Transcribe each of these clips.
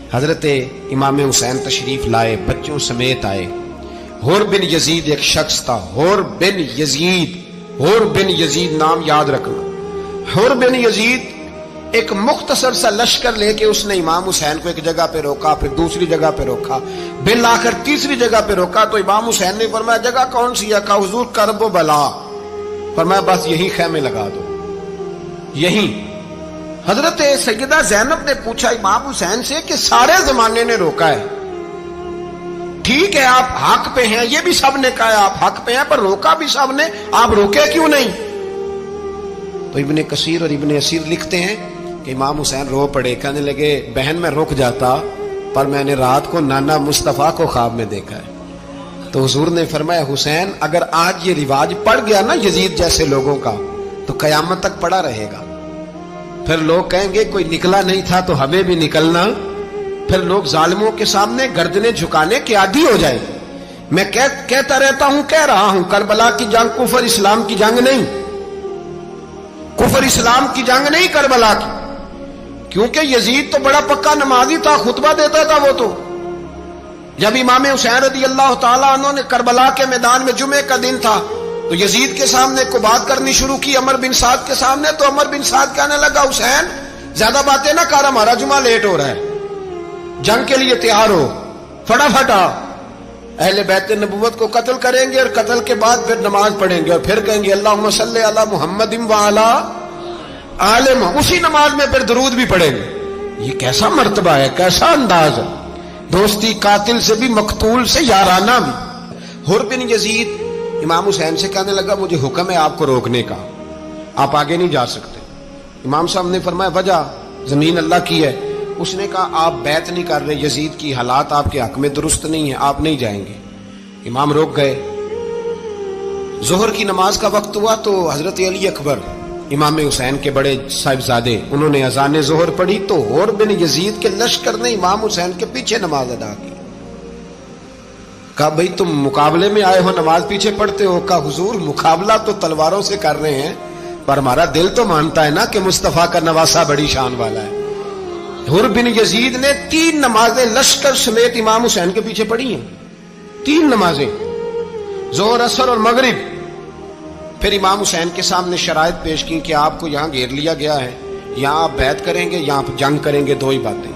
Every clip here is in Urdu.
حضرت امام حسین تشریف لائے، بچوں سمیت آئے۔ حر بن یزید ایک شخص تھا، حر بن یزید، حر بن یزید نام یاد رکھنا۔ حر بن یزید ایک مختصر سا لشکر لے کے اس نے امام حسین کو ایک جگہ پہ روکا، پھر دوسری جگہ پہ روکا، بالآخر تیسری جگہ پہ روکا تو امام حسین نے فرمایا جگہ کون سی ہے؟ کہا حضور کرب و بلا۔ فرمایا بس یہی خیمے لگا دو، یہی۔ حضرت سیدہ زینب نے پوچھا امام حسین سے کہ سارے زمانے نے روکا ہے، ٹھیک ہے آپ حق پہ ہیں، یہ بھی سب نے کہا آپ حق پہ ہیں، پر روکا بھی سب نے، آپ روکے کیوں نہیں؟ تو ابن کثیر اور ابن اسیر لکھتے ہیں کہ امام حسین رو پڑے، کہنے لگے بہن میں رک جاتا پر میں نے رات کو نانا مصطفیٰ کو خواب میں دیکھا ہے۔ تو حضور نے فرمایا حسین اگر آج یہ رواج پڑ گیا نا یزید جیسے لوگوں کا تو قیامت تک پڑا رہے گا، پھر لوگ کہیں گے کوئی نکلا نہیں تھا تو ہمیں بھی نکلنا، پھر لوگ ظالموں کے سامنے گردنیں جھکانے کے عادی ہو جائے۔ میں کہتا رہتا ہوں، کہہ رہا ہوں، کربلا کی جنگ کفر اسلام کی جنگ نہیں، کفر اسلام کی جنگ نہیں کربلا کی، کیونکہ یزید تو بڑا پکا نمازی تھا، خطبہ دیتا تھا وہ تو۔ جب امام حسین رضی اللہ تعالیٰ عنہ نے کربلا کے میدان میں جمعے کا دن تھا تو یزید کے سامنے کو بات کرنی شروع کی عمر بن سعد کے سامنے، تو عمر بن سعد کہنے لگا حسین زیادہ باتیں نہ کر، ہمارا جمعہ لیٹ ہو رہا ہے، جنگ کے لیے تیار ہو، فٹافٹ آ، اہل بیت نبوت کو قتل کریں گے اور قتل کے بعد پھر نماز پڑھیں گے اور پھر کہیں گے اللہم صلی علی محمد وعلی آل محمد، اسی نماز میں پھر درود بھی پڑھیں گے۔ یہ کیسا مرتبہ ہے، کیسا انداز ہے، دوستی قاتل سے بھی مقتول سے یارانہ بھی۔ حر بن یزید امام حسین سے کہنے لگا مجھے حکم ہے آپ کو روکنے کا، آپ آگے نہیں جا سکتے۔ امام صاحب نے فرمایا وجہ؟ زمین اللہ کی ہے۔ اس نے کہا آپ بیعت نہیں کر رہے، یزید کی حالات آپ کے حق میں درست نہیں ہیں، آپ نہیں جائیں گے۔ امام روک گئے۔ ظہر کی نماز کا وقت ہوا تو حضرت علی اکبر امام حسین کے بڑے صاحبزادے انہوں نے اذان ظہر پڑھی تو حر بن یزید کے لشکر نے امام حسین کے پیچھے نماز ادا کی۔ کہا بھئی تم مقابلے میں آئے ہو، نماز پیچھے پڑھتے ہو؟ کہا حضور مقابلہ تو تلواروں سے کر رہے ہیں پر ہمارا دل تو مانتا ہے نا کہ مصطفیٰ کا نواسہ بڑی شان والا ہے۔ حر بن یزید نے 3 نمازیں لشکر سمیت امام حسین کے پیچھے پڑھی ہیں، 3 نمازیں، ظہر اثر اور مغرب۔ پھر امام حسین کے سامنے شرائط پیش کی کہ آپ کو یہاں گھیر لیا گیا ہے، یہاں آپ بیعت کریں گے، یہاں آپ جنگ کریں گے، 2 ہی باتیں۔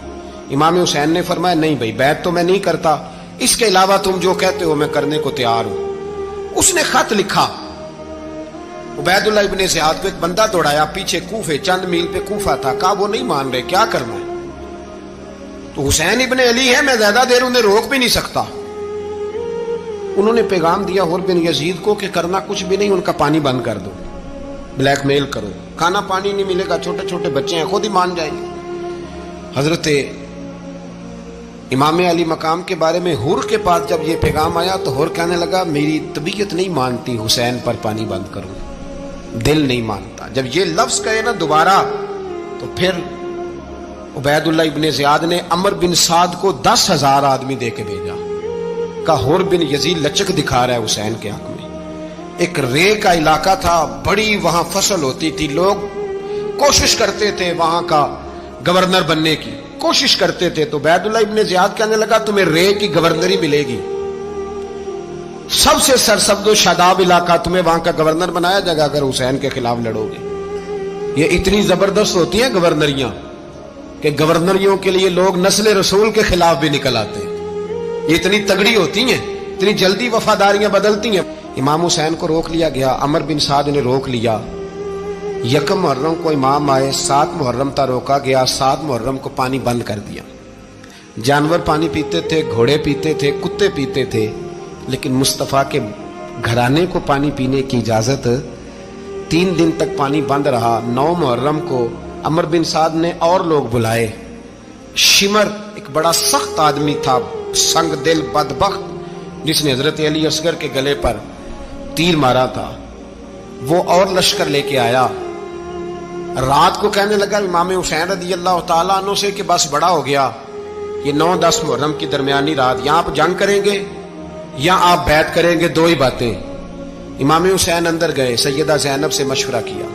امام حسین نے فرمایا نہیں بھائی بیعت تو میں نہیں کرتا، اس کے علاوہ تم جو کہتے ہو میں کرنے کو تیار ہوں۔ اس نے خط لکھا، عبید اللہ ابن زیاد کو ایک بندہ دوڑایا پیچھے، کوفے چند میل پہ کوفہ تھا، کہا وہ نہیں مان رہے، کیا کرنا ہے؟ تو حسین ابن علی ہے، میں زیادہ دیر انہیں روک بھی نہیں سکتا۔ انہوں نے پیغام دیا حر بن یزید کو کہ کرنا کچھ بھی نہیں، ان کا پانی بند کر دو، بلیک میل کرو، کھانا پانی نہیں ملے گا، چھوٹے چھوٹے بچے ہیں، خود ہی مان جائیں گے۔ حضرت امام علی مقام کے بارے میں حر کے پاس جب یہ پیغام آیا تو حر کہنے لگا میری طبیعت نہیں مانتی حسین پر پانی بند کروں، دل نہیں مانتا۔ جب یہ لفظ کہے نا دوبارہ تو پھر عبید اللہ ابن زیاد نے عمر بن سعد کو 10,000 آدمی دے کے بھیجا، کہا حر بن یزید لچک دکھا رہا ہے حسین کے حق میں۔ ایک رے کا علاقہ تھا، بڑی وہاں فصل ہوتی تھی، لوگ کوشش کرتے تھے وہاں کا گورنر بننے کی، کوشش کرتے تھے۔ تو عبید اللہ ابن زیاد کہنے لگا تمہیں رے کی گورنری ملے گی، سب سے سرسبز و شاداب علاقہ، تمہیں وہاں کا گورنر بنایا جائے گا اگر حسین کے خلاف لڑو گے۔ یہ اتنی زبردست ہوتی ہیں گورنریاں کہ گورنریوں کے لیے لوگ نسل رسول کے خلاف بھی نکل آتے ہیں، یہ اتنی تگڑی ہوتی ہیں، اتنی جلدی وفاداریاں بدلتی ہیں۔ امام حسین کو روک لیا گیا، عمر بن سعد نے روک لیا۔ 1 محرم کو امام آئے، 7 محرم تا روکا گیا، 7 محرم کو پانی بند کر دیا۔ جانور پانی پیتے تھے، گھوڑے پیتے تھے، کتے پیتے تھے، لیکن مصطفیٰ کے گھرانے کو پانی پینے کی اجازت 3 دن تک پانی بند رہا۔ 9 محرم کو عمر بن سعد نے اور لوگ بلائے۔ شمر ایک بڑا سخت آدمی تھا، سنگ دل بدبخت، جس نے حضرت علی اصغر کے گلے پر تیر مارا تھا، وہ اور لشکر لے کے آیا۔ رات کو کہنے لگا امام حسین رضی اللہ تعالیٰ عنہ سے کہ بس بڑا ہو گیا، یہ 9-10 محرم کی درمیانی رات، یا آپ جنگ کریں گے یا آپ بیعت کریں گے، 2 ہی باتیں۔ امام حسین اندر گئے، سیدہ زینب سے مشورہ کیا،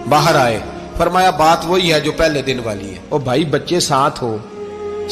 باہر آئے، فرمایا بات وہی ہے جو پہلے دن والی ہے۔ او بھائی بچے ساتھ ہو،